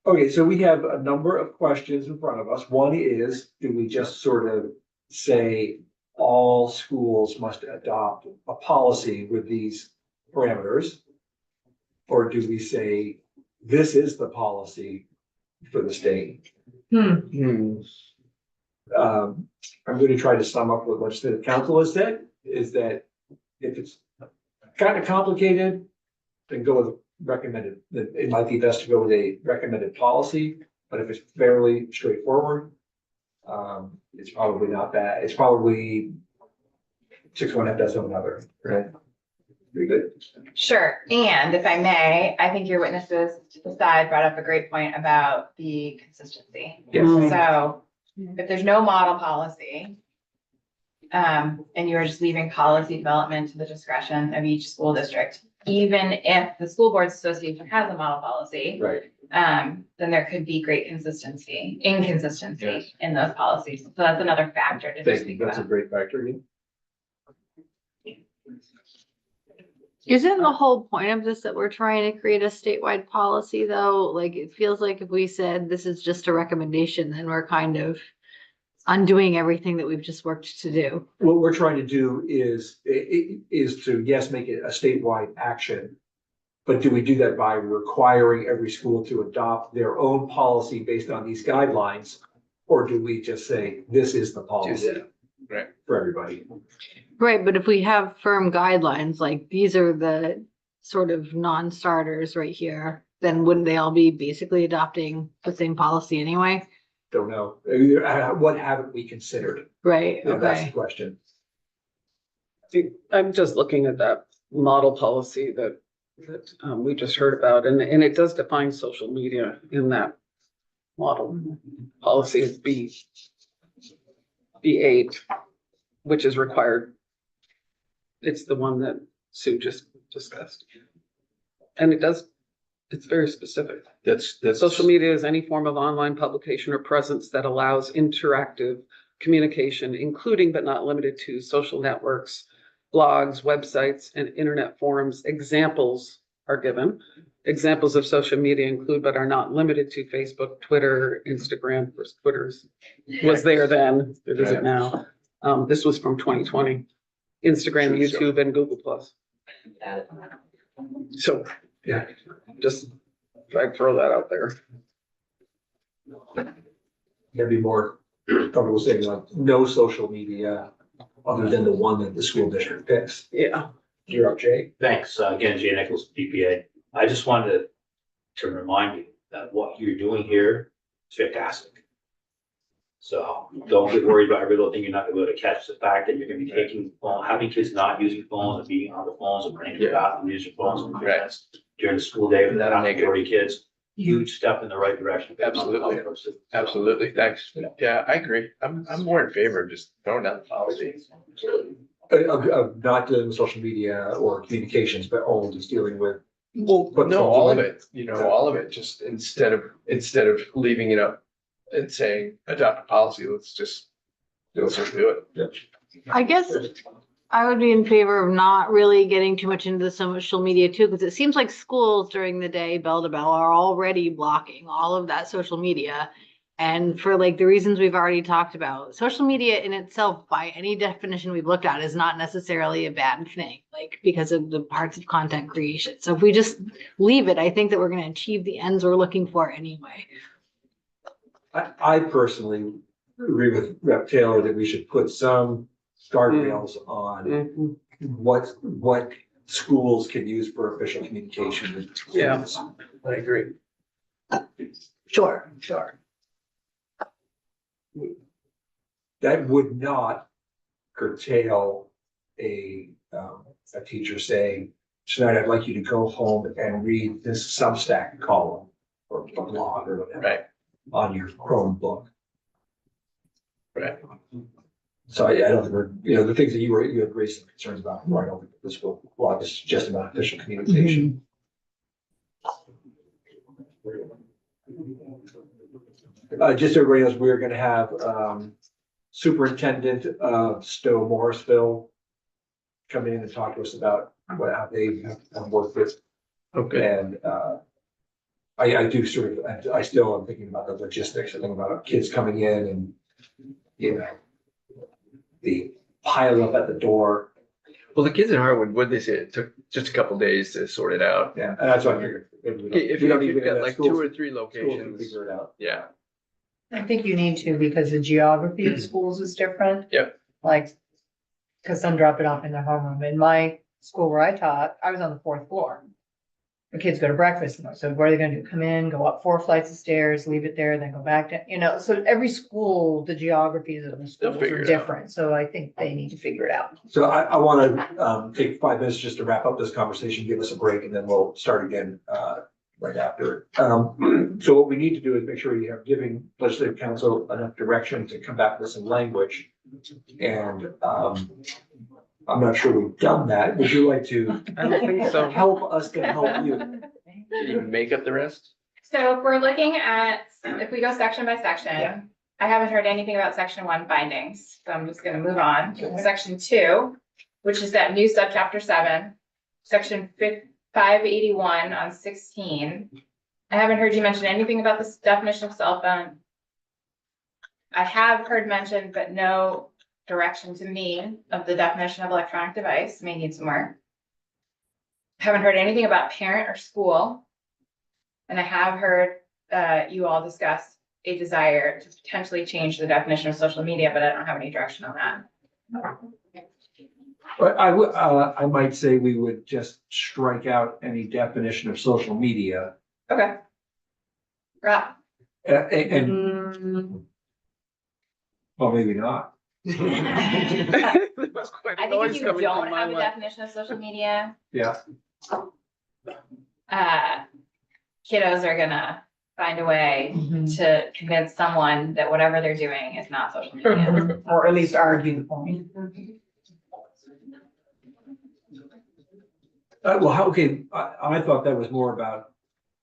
Okay, so we have a number of questions in front of us. One is, do we just sort of say all schools must adopt a policy with these parameters? Or do we say, this is the policy for the state? I'm going to try to sum up what legislative council has said, is that if it's kind of complicated, then go with recommended. That it might be best to go with a recommended policy, but if it's fairly straightforward, it's probably not bad. It's probably 6 one half dozen another, right? Pretty good. Sure, and if I may, I think your witnesses to the side brought up a great point about the consistency. Yes. So if there's no model policy, and you are just leaving policy development to the discretion of each school district, even if the school boards association has a model policy, Right. then there could be great inconsistency Yes. in those policies. So that's another factor to just Thank you. think That's a about. great factor. Isn't the whole point of this that we're trying to create a statewide policy though? Like, it feels like if we said this is just a recommendation, then we're kind of undoing everything that we've just worked to do. What we're trying to do is to, yes, make it a statewide action. But do we do that by requiring every school to adopt their own policy based on these guidelines? Or do we just say, this is the policy? Right. For everybody. Right, but if we have firm guidelines, like these are the sort of non-starters right here, then wouldn't they all be basically adopting the same policy anyway? Don't know. What haven't we considered? Right, That's the okay. question. I'm just looking at that model policy that we just heard about, and it does define social media in that model policy is B8, which is required. It's the one that Sue just discussed. And it's very specific. That's. Social media is any form of online publication or presence that allows interactive communication, including but not limited to social networks, blogs, websites, and internet forums. Examples are given. Examples of social media include but are not limited to Facebook, Twitter, Instagram. Of course, Twitter's was there then, it isn't now. This was from 2020. Instagram, YouTube, and Google Plus. So, yeah, just try to throw that out there. There'd be more, comfortable saying like, no social media other than the one that the school district picks. Yeah. You're up, Jay. Thanks. Again, Jay Nichols, DPA. I just wanted to remind you that what you're doing here is fantastic. So don't get worried about every little thing you're not gonna be able to catch. The fact that you're gonna be having kids not using phones and being on the phones and running to the bathroom, using phones and parents during the school day with that That'll make it- 40 kids. Huge step in the right direction. Absolutely. Absolutely, thanks. Yeah, I agree. I'm more in favor of just throwing out the policy. Of not doing social media or communications, but only just dealing with. Well, But no, phones all of away. it, all of it, just instead of leaving it up and saying, adopt a policy, let's just do it. I guess I would be in favor of not really getting too much into the social media too, because it seems like schools during the day, bell to bell, are already blocking all of that social media. And for like the reasons we've already talked about, social media in itself, by any definition we've looked at, is not necessarily a bad thing, like because of the parts of content creation. So if we just leave it, I think that we're going to achieve the ends we're looking for anyway. I personally agree with Rep. Taylor that we should put some guardrails on Mhm. what schools can use for official communication with Yeah. students. I agree. Sure. That would not curtail a teacher saying, tonight I'd like you to go home and read this Substack column or a blog or whatever. Right. On your Chromebook. Right. So I don't think we're, the things that you had raised some concerns about, I don't think this blog is just about official communication. Just so everybody knows, we're gonna have, Superintendent of Stowe Morrisville come in and talk to us about how they have worked with. Okay. And, I do sort of, I still am thinking about the logistics, I think about kids coming in and, the pile up at the door. Well, the kids in Harwood, what they say, it took just a couple days to sort it out. Yeah, and that's what I figured. If we don't you've even got have like schools- 2 or 3 schools can locations, Figure it out. yeah. I think you need to because the geography of schools is different. Yep. Like, cause some drop it off in their homeroom. In my school where I taught, I was on the 4th floor. The kids go to breakfast, so what are they gonna do? Come in, go up 4 flights of stairs, leave it there, then go back to, so every school, the geographies of the schools figure are it out. different, so I think they need to figure it out. So I want to take 5 minutes just to wrap up this conversation, give us a break, and then we'll start again right after. So what we need to do is make sure you have giving legislative council enough direction to come back with some language. And I'm not sure we've done that. Would you like to I don't think so. help us to help you? Can you make up the rest? So if we're looking at, if we go section by section, Yeah. I haven't heard anything about section 1 findings, so I'm just gonna move on to section 2, which is that new subchapter 7, section 581 on 16. I haven't heard you mention anything about this definition of cell phone. I have heard mentioned, but no direction to me of the definition of electronic device, may need some work. Haven't heard anything about parent or school. And I have heard you all discuss a desire to potentially change the definition of social media, but I don't have any direction on that. But I might say we would just strike out any definition of social media. Okay. Right. And, well, maybe not. There was quite a I think noise if you coming don't from my have a line. definition of social media, Yeah. kiddos are gonna find a way to convince someone that whatever they're doing is not social media. Or at least argue the point. Okay, I thought that was more about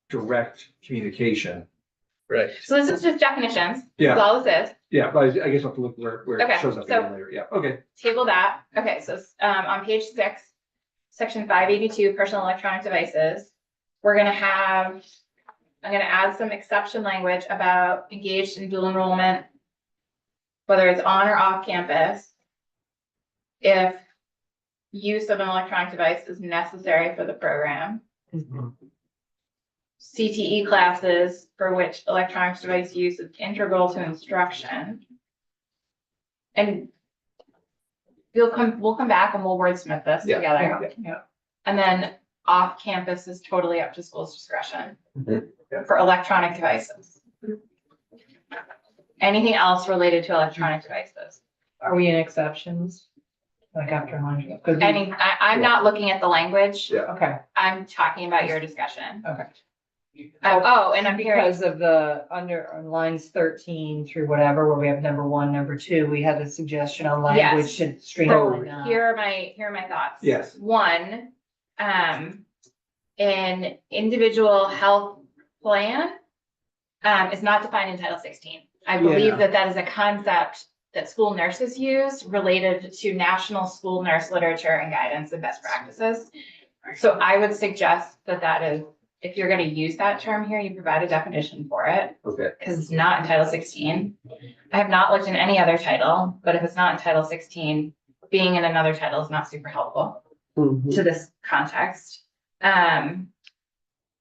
direct communication. Right. So this is just definitions. Yeah. That's all this is. Yeah, but I guess I'll have to look where Okay, it shows up so- again later. Yeah, okay. Table that. Okay, so on page 6, section 582, personal electronic devices, we're gonna have, I'm gonna add some exception language about engaged in dual enrollment, whether it's on or off campus, if use of an electronic device is necessary for the program. CTE classes for which electronic device use is integral to instruction. And we'll come back and we'll wordsmith this Yeah, together. Yeah. And then off campus is totally up to school's discretion Yeah. for electronic devices. Anything else related to electronic devices? Are we in exceptions? Like after lunch? I'm not looking at the language. Yeah. Okay, I'm talking about your discussion. okay. And I'm hearing, Because of the on lines 13 through whatever, where we have number 1, number 2, we had a suggestion on language to streamline that. here are my thoughts. Yes. One, an individual health plan is not defined in Title 16. I believe Yeah. that is a concept that school nurses use related to national school nurse literature and guidance and best practices. So I would suggest that that is, if you're gonna use that term here, you provide a definition for it, Okay. because it's not in Title 16. I have not looked in any other title, but if it's not in Title 16, being in another title is not super helpful Mhm. to this context.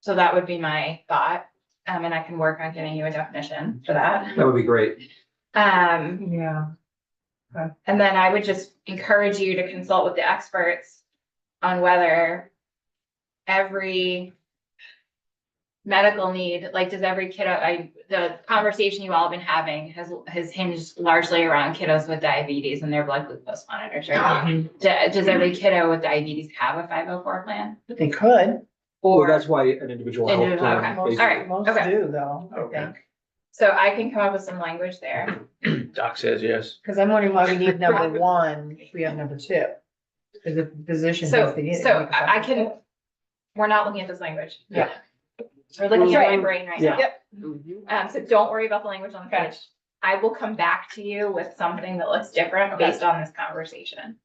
So that would be my thought, and I can work on getting you a definition for that. That would be great. Yeah. And then I would just encourage you to consult with the experts on whether every medical need, like, does every kiddo, the conversation you all have been having has hinged largely around kiddos with diabetes and their blood glucose monitors, right? Does every kiddo with diabetes have a 504 plan? They could. Well, Or, that's why an individual health Individual, plan. okay. basically- All right. Most okay. do though, I think. so I can come up with some language there. Doc says yes. Cause I'm wondering why we need number one if we have number two. Cause if the physician So, thinks they need it. so I can, we're not looking at this language. Yeah. We're looking at my Right. brain right Yeah. now. Mhm. So don't worry about the language on the page. I will come back to you with something that looks different based on this conversation.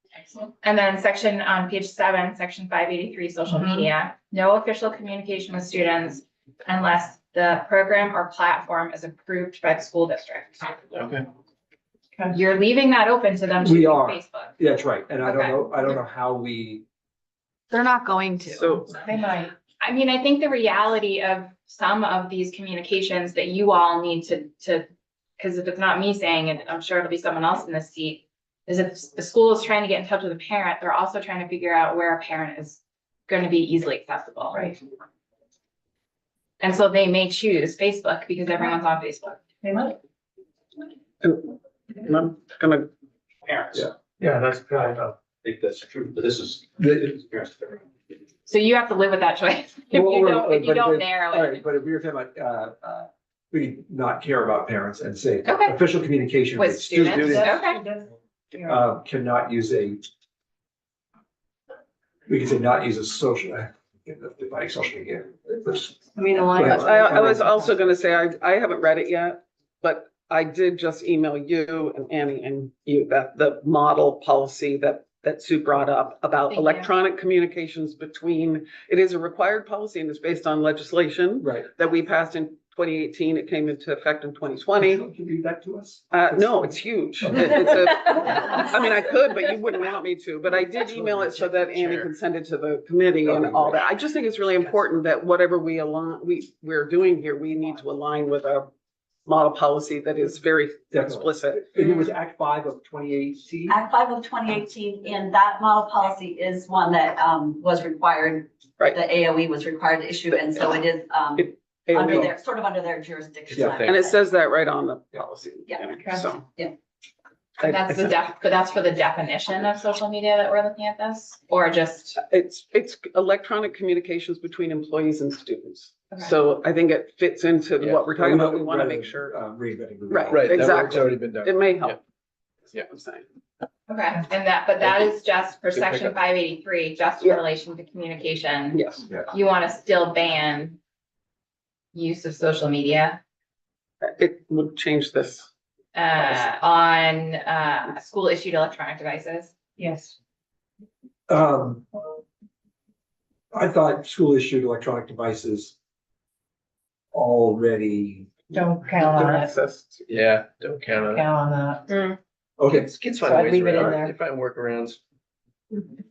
And then section on page 7, section 583, social Mhm. media, no official communication with students unless the program or platform is approved by the school district. Okay. You're leaving that open to them to We use are. Facebook. Yeah, that's right. And I Okay. don't know how we, They're not going to. So, They might. I mean, I think the reality of some of these communications that you all need to, because if it's not me saying it, I'm sure it'll be someone else in this seat, is if the school is trying to get in touch with a parent, they're also trying to figure out where a parent is going to be easily accessible. Right. And so they may choose Facebook because everyone's on Facebook. They might. and I'm gonna, Parents. Yeah. Yeah, that's kind of. I think that's true, but this is. Parents. So you have to live with that choice if Well, you don't, if you but- don't but- narrow all right, it. but if we were talking about, we not care about parents and say Okay. official communication With with students. students, okay. Cannot use we can say not use a social, defining social media. I mean, the Go line. ahead. I was also gonna say, I haven't read it yet, but I did just email you and Annie and you that the model policy that Sue brought up about Thank you. electronic communications between, it is a required policy and it's based on legislation Right. that we passed in 2018. It came into effect in 2020. Can you read that to us? No, it's huge. I mean, I could, but you wouldn't want me to, but I did email it so that Annie can send it to the committee and all that. I just think it's really important that whatever we align, we're doing here, we need to align with a model policy that is very Definitely. explicit. And it was Act 5 of 2018. Act 5 of 2018, and that model policy is one that was required. Right. The AOE was required to issue, and so it is under their, sort of under their jurisdiction. Yeah, I would And it say. says that right on the policy. Yeah. So. Yeah. I- That's but that's for the definition of social media that we're looking at this, or just, It's electronic communications between employees and students. Okay. So I think it fits into Yeah. what we're talking about. We want to Rather make sure, than, reinventing the Right. wheel. Right, that work's Exactly. already been done. it may help. Yeah. That's what I'm saying. okay, and but that is just for Good section pickup. 583, just in Yeah. relation to communication. Yes. You want to still ban use of social media It would change this. on school issued electronic devices. Yes. I thought school issued electronic devices already, Don't count on it. Access. Yeah, don't count on it. Count on that. okay, Kids So find I'd ways leave it in around there. it. They find workarounds.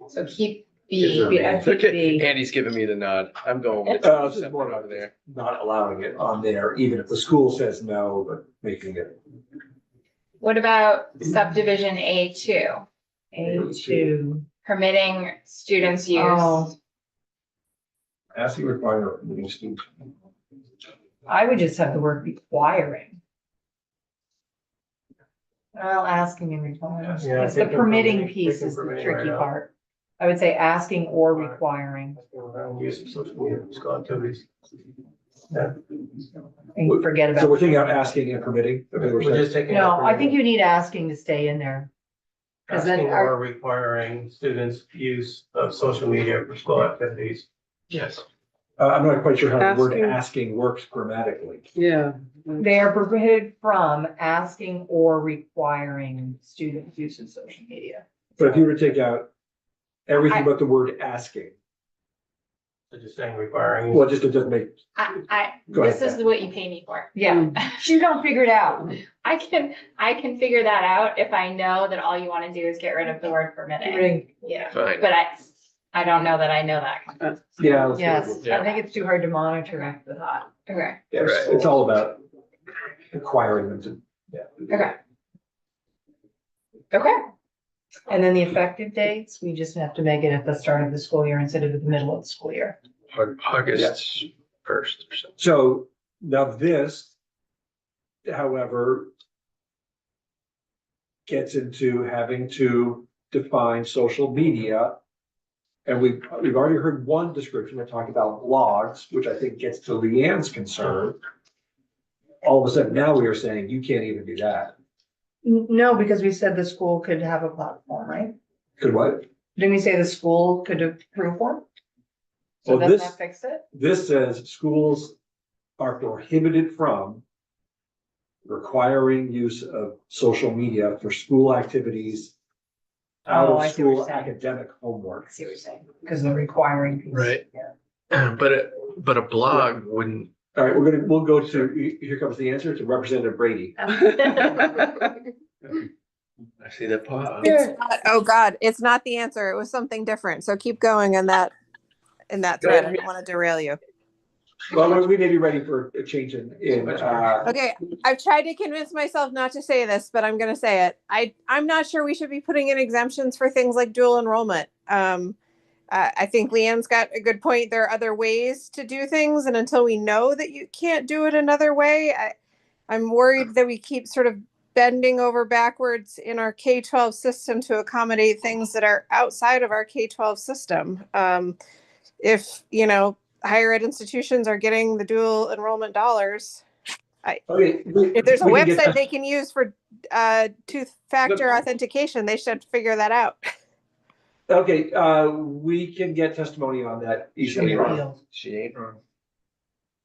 So keep Kids are B. mean. I'd keep Okay, B. Andy's giving me the nod. I'm going with this is something more over there. not allowing it on there, even if the school says no, but making it. What about subdivision A2, A2. permitting students use? Oh. Asking require meeting students. I would just have the word requiring. Well, asking and requiring. Yeah, I It's the think permitting permitting- piece thinking is the permitting tricky right now. part. I would say asking or requiring Use of social media, school activities. Yeah. and forget So we're about. thinking about asking and permitting. Okay, We're just taking. No, out I think you need asking to stay in there. Cause then asking our, or requiring students' use of social media for school activities. Yes. I'm not quite sure how the word Asking. asking works grammatically. Yeah. They are prohibited from asking or requiring student use of social media. But if you were to take out everything but the word asking, So just saying requiring. well, just, it doesn't make, Go This ahead, is what you pay me for. Yeah, she don't figure it out. I can figure that out if I know that all you want to do is get rid of the word permitting. Yeah, Fine. but I don't know that I know that. yeah. let's go Yes, with- I think it's too hard to monitor after that. Okay, Yeah, it's all about acquiring them to, okay. Okay. And then the effective dates, we just have to make it at the start of the school year instead of the middle of the school year. August 1st or something. so now this, however, gets into having to define social media. And we've already heard one description that talked about blogs, which I think gets to Leanne's concern. All of a sudden now we are saying you can't even do that. No, because we said the school could have a platform, right? Could what? Didn't we say the school could approve one? So Well, doesn't this- that fix it? This says schools are prohibited from requiring use of social media for school activities, out Oh, I of see what you're school saying. academic homework. I see what you're saying, because they're requiring. piece. Right. Yeah. But a blog wouldn't, All right, we'll go to, here comes the answer to Representative Brady. I see that pause. Oh, God, it's not the answer. It was something different. So keep going in that thread. I don't want to derail you. Well, we may be ready for a change in, Okay, I've tried to convince myself not to say this, but I'm going to say it. I'm not sure we should be putting in exemptions for things like dual enrollment. I think Leanne's got a good point. There are other ways to do things, and until we know that you can't do it another way, I'm worried that we keep sort of bending over backwards in our K-12 system to accommodate things that are outside of our K-12 system. If, higher ed institutions are getting the dual enrollment dollars, okay. if there's a we can get website that- they can use for two-factor authentication, they should figure that out. Okay, we can get testimony on that easily. She ain't wrong.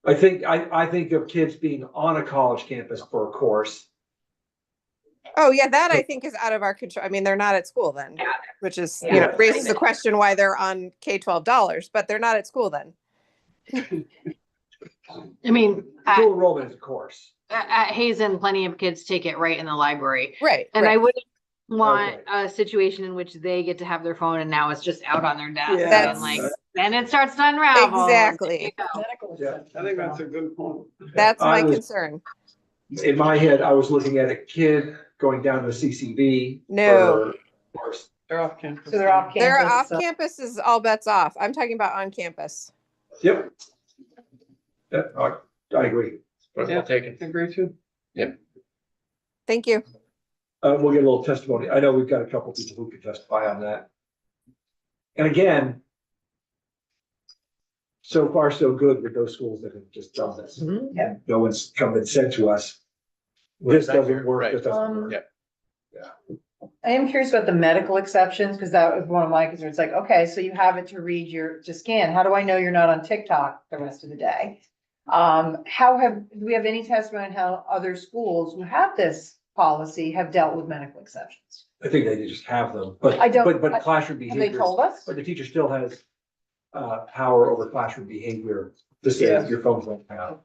I think of kids being on a college campus for a course. Oh, yeah, that I think is out of our control. I mean, they're not at school then, which is, Yeah. raises the question why they're on K-12 dollars, but they're not at school then. I mean, Full enrollment is a course. at Hazen, plenty of kids take it right in the library. Right. And I right. wouldn't want Okay. a situation in which they get to have their phone and now it's just out on their desk. Yeah. And like, then it starts to unravel. Exactly. Yeah. I think that's a good point. That's I my was- concern. In my head, I was looking at a kid going down to CCV. No. for- They're off campus. So they're off campus. They're off so- campus is all bets off. I'm talking about on campus. Yep. Yeah, I agree. Well taken. Agree too. Thank you. We'll get a little testimony. I know we've got a couple people who can testify on that. And again, so far so good with those schools that have just done this. Mhm, yeah. No one's come and said to us, this doesn't work, this doesn't work. I am curious about the medical exceptions, because that was one of my concerns, like, okay, so you have it to read to scan, how do I know you're not on TikTok the rest of the day? Do we have any testimony on how other schools who have this policy have dealt with medical exceptions? I think they just have them, but, I don't- but classroom Have they behavior, told us? but the teacher still has power over classroom behavior to say Yeah. your phone's not out.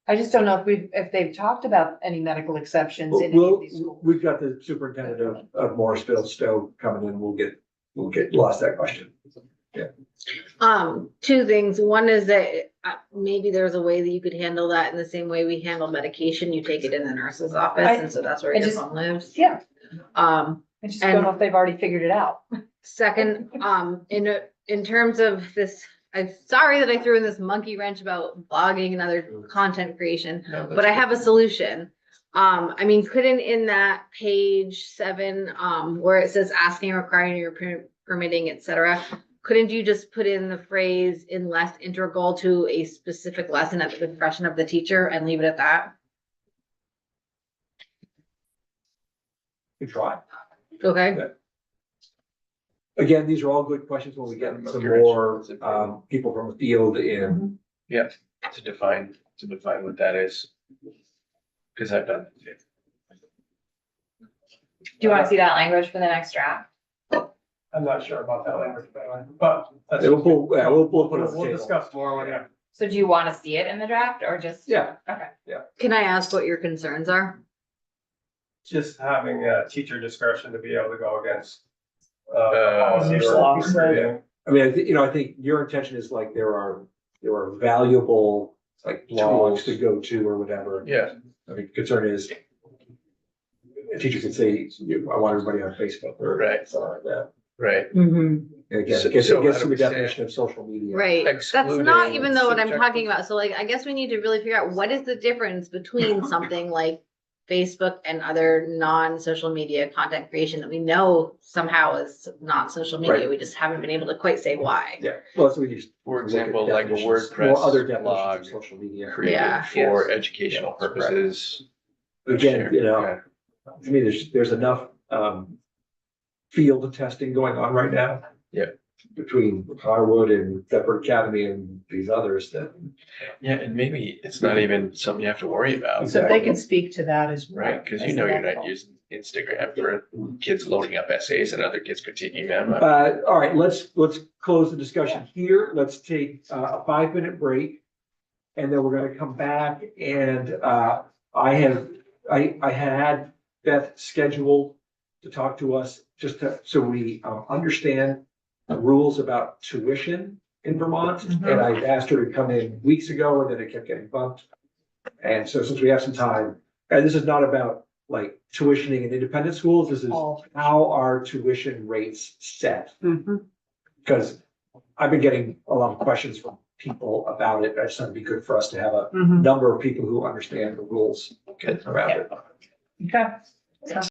I just don't know if they've talked about any medical exceptions in any of these schools. We've got the superintendent of Morrisville, Stowe, coming in, we'll get, we'll ask that question. Two things. One is that maybe there's a way that you could handle that in the same way we handle medication. You take it in the nurse's office, and so that's where I your just- phone lives. Yeah, Um, I just don't know if they've already figured it out. second, in terms of this, I'm sorry that I threw in this monkey wrench about blogging and other content creation, but I have a solution. Couldn't in that page 7, where it says asking, requiring, or permitting, et cetera, couldn't you just put in the phrase unless integral to a specific lesson at the discretion of the teacher and leave it at that? We try. Okay. again, these are all good questions when we get some more, people from the field in. Yeah, to define what that is. Cause I've done it too. Do you want to see that language for the next draft? I'm not sure about that language, but that's. We'll put it on the We'll table. discuss more when, yeah. So do you want to see it in the draft or just? Yeah. Okay. Can I ask what your concerns are? Just having teacher discretion to be able to go against. Policy or law. something. I mean, I think your intention is like there are valuable, like blogs to go to or whatever. Yeah, I mean, concern is a teacher could say, I want everybody on Facebook or Right. something like that. right. And again, So- it gets so to how do the we say definition of social media. Right, that's not Excluding even though what I'm subjective- talking about, so like, I guess we need to really figure out what is the difference between something like Facebook and other non-social media content creation that we know somehow is not social media, Right. we just haven't been able to quite say why. Yeah, well, so we just. For look at example, like a definitions, WordPress or other definitions blog of social media. Created Yeah. for educational purposes. Again, you know, Okay. to me, there's enough, field testing going on right now. Yeah. Between Harwood and Pepper Academy and these others that. Yeah, and maybe it's not even something you have to worry about, So if they can speak to that as well. right? Cause you know you're not using Instagram for kids loading up essays and other kids critiquing them. All right, let's close the discussion here. Let's take a 5-minute break. And then we're gonna come back and, I had Beth scheduled to talk to us just so we understand the rules about tuition in Vermont. And I asked her to come in weeks ago and then it kept getting bumped. And so since we have some time, and this is not about like tuitioning in independent schools, this is how are tuition rates set? Because I've been getting a lot of questions from people about it. I just thought it'd be good for us to have a number of people who understand the rules around it. Okay.